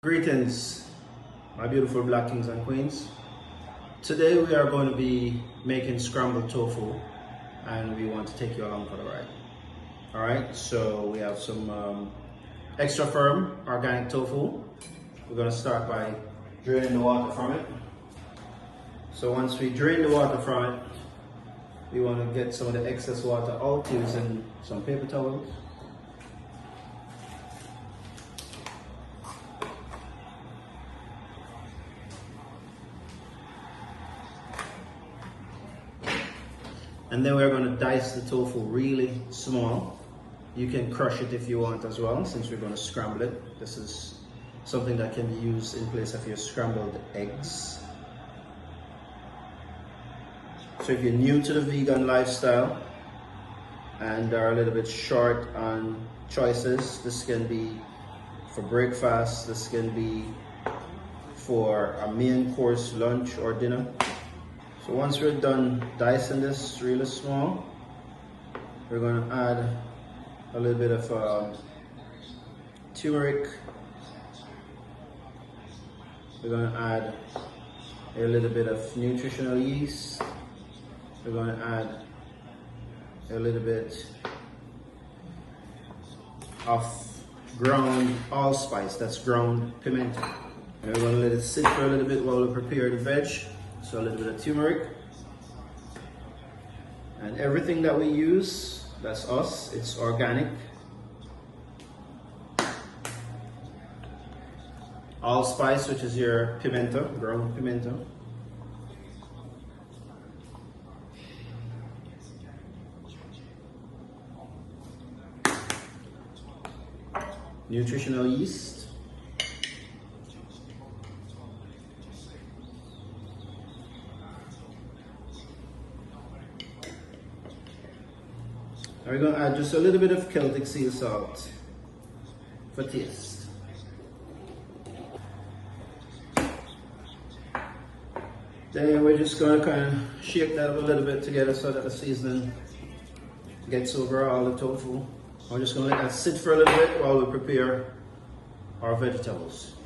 Greetings, my beautiful black kings and queens. Today we are going to be making scrambled tofu and we want to take you along for the ride. Alright, so we have some extra firm organic tofu. We're going to start by draining the water from it. So once we drain the water from it, we want to get some of the excess water out using some paper towels. And then we're going to dice the tofu really small. You can crush it if you want as well, since we're going to scramble it. This is something that can be used in place of your scrambled eggs. So if you're new to the vegan lifestyle and are a little bit short on choices, this can be for breakfast, this can be for a main course, lunch or dinner. So once we're done dicing this really small, we're going to add a little bit of turmeric. We're going to add a little bit of nutritional yeast. We're going to add a little bit of ground allspice, that's ground pimento. And we're going to let it sit for a little bit while we prepare the veg. So a little bit of turmeric. And everything that we use, that's us, it's organic. Allspice, which is your pimento, ground pimento. Nutritional yeast. We're going to add just a little bit of Celtic sea salt for taste. Then we're just going to kind of shake that up a little bit together so that the seasoning gets over all the tofu. We're just going to let that sit for a little bit while we prepare our vegetables.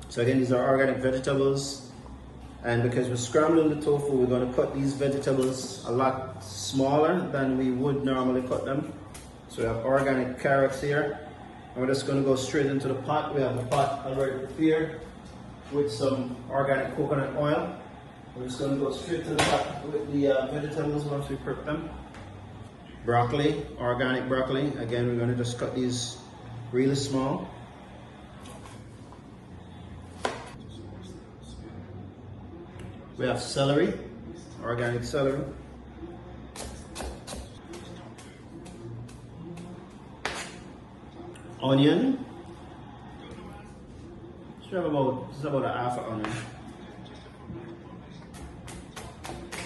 So again, these are organic vegetables. And because we're scrambling the tofu, we're going to cut these vegetables a lot smaller than we would normally cut them. So we have organic carrots here. And we're just going to go straight into the pot. We have the pot already prepared with some organic coconut oil. We're just going to go straight to the pot with the vegetables once we prep them. Broccoli, organic broccoli. Again, we're going to just cut these really small. We have celery, organic celery. Onion. This is about a half an onion.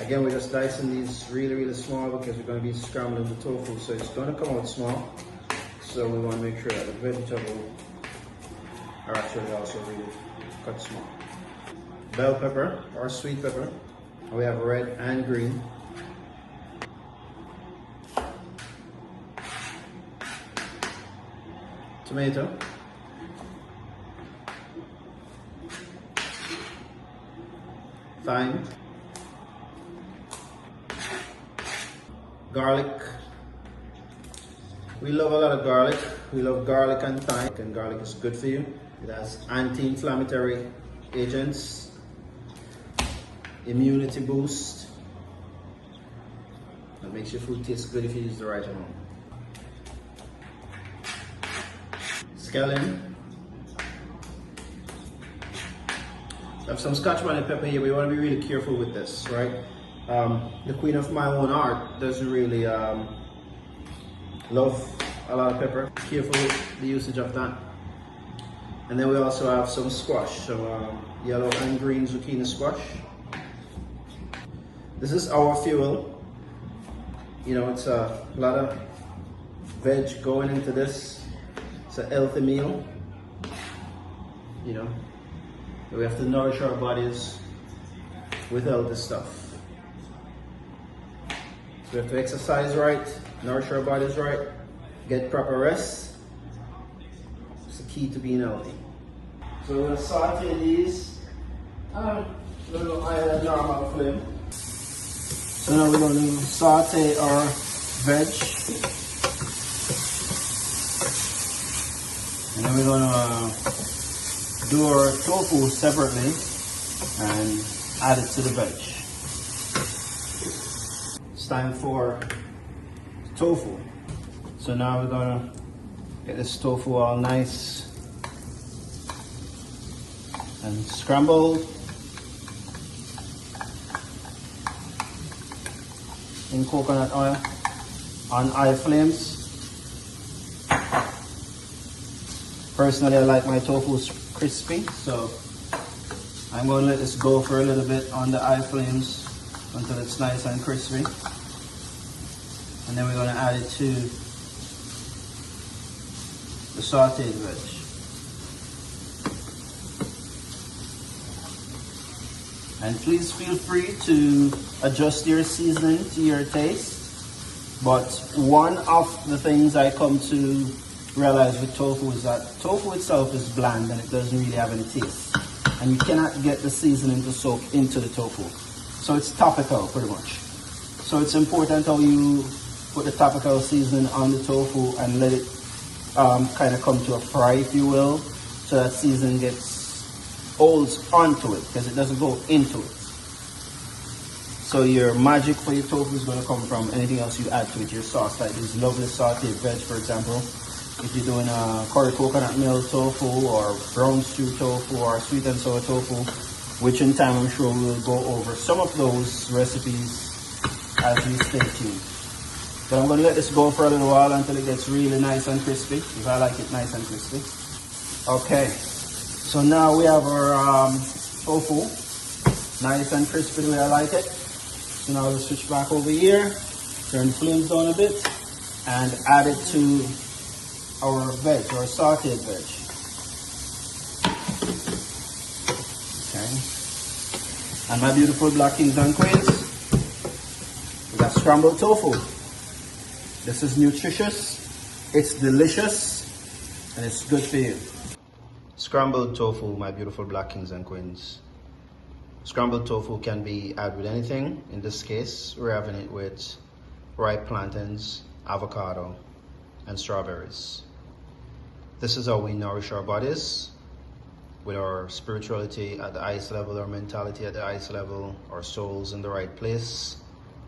Again, we're just dicing these really small because we're going to be scrambling the tofu, so it's going to come out small. So we want to make sure that the vegetables are actually also really cut small. Bell pepper or sweet pepper. We have red and green. Tomato. Thyme. Garlic. We love a lot of garlic. We love garlic and thyme, and garlic is good for you. It has anti-inflammatory agents, immunity boost. That makes your food taste good if you use the right amount. Scallion. I have some Scotch bonnet pepper here, but you want to be really careful with this, right? The queen of my own heart doesn't really love a lot of pepper. Careful with the usage of that. And then we also have some squash, some yellow and green zucchini squash. This is our fuel. You know, it's a lot of veg going into this. It's a healthy meal. You know, we have to nourish our bodies with healthy stuff. So we have to exercise right, nourish our bodies right, get proper rest. It's the key to being healthy. So we're going to saute these a little higher than normal flame. So now we're going to saute our veg. And then we're going to do our tofu separately and add it to the veg. It's time for tofu. So now we're going to get this tofu all nice and scrambled in coconut oil on high flames. Personally, I like my tofu crispy, so I'm going to let this go for a little bit on the high flames until it's nice and crispy. And then we're going to add it to the sauteed veg. And please feel free to adjust your seasoning to your taste. But one of the things I come to realize with tofu is that tofu itself is bland and it doesn't really have any taste. And you cannot get the seasoning to soak into the tofu. So it's topical pretty much. So it's important how you put the topical seasoning on the tofu and let it kind of come to a fry, if you will, so that seasoning holds onto it because it doesn't go into it. So your magic for your tofu is going to come from anything else you add to it. Your sauce, like this lovely sauteed veg, for example. If you're doing a curry coconut milk tofu or brown stew tofu or sweet and sour tofu, which in time I'm sure we'll go over some of those recipes as we stay tuned. But I'm going to let this go for a little while until it gets really nice and crispy, if I like it nice and crispy. Okay, so now we have our tofu, nice and crispy the way I like it. So now we'll switch back over here, turn the flames down a bit, and add it to our veg, our sauteed veg. Okay. And my beautiful black kings and queens, we got scrambled tofu. This is nutritious, it's delicious, and it's good for you. Scrambled tofu, my beautiful black kings and queens. Scrambled tofu can be added with anything. In this case, we're having it with ripe plantains, avocado, and strawberries. This is how we nourish our bodies, with our spirituality at the highest level, our mentality at the highest level, our souls in the right place.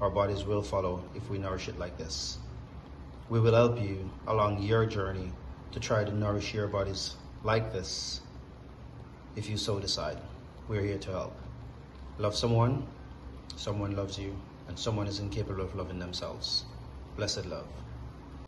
Our bodies will follow if we nourish it like this. We will help you along your journey to try to nourish your bodies like this, if you so decide. We're here to help. Love someone, someone loves you, and someone is incapable of loving themselves. Blessed love.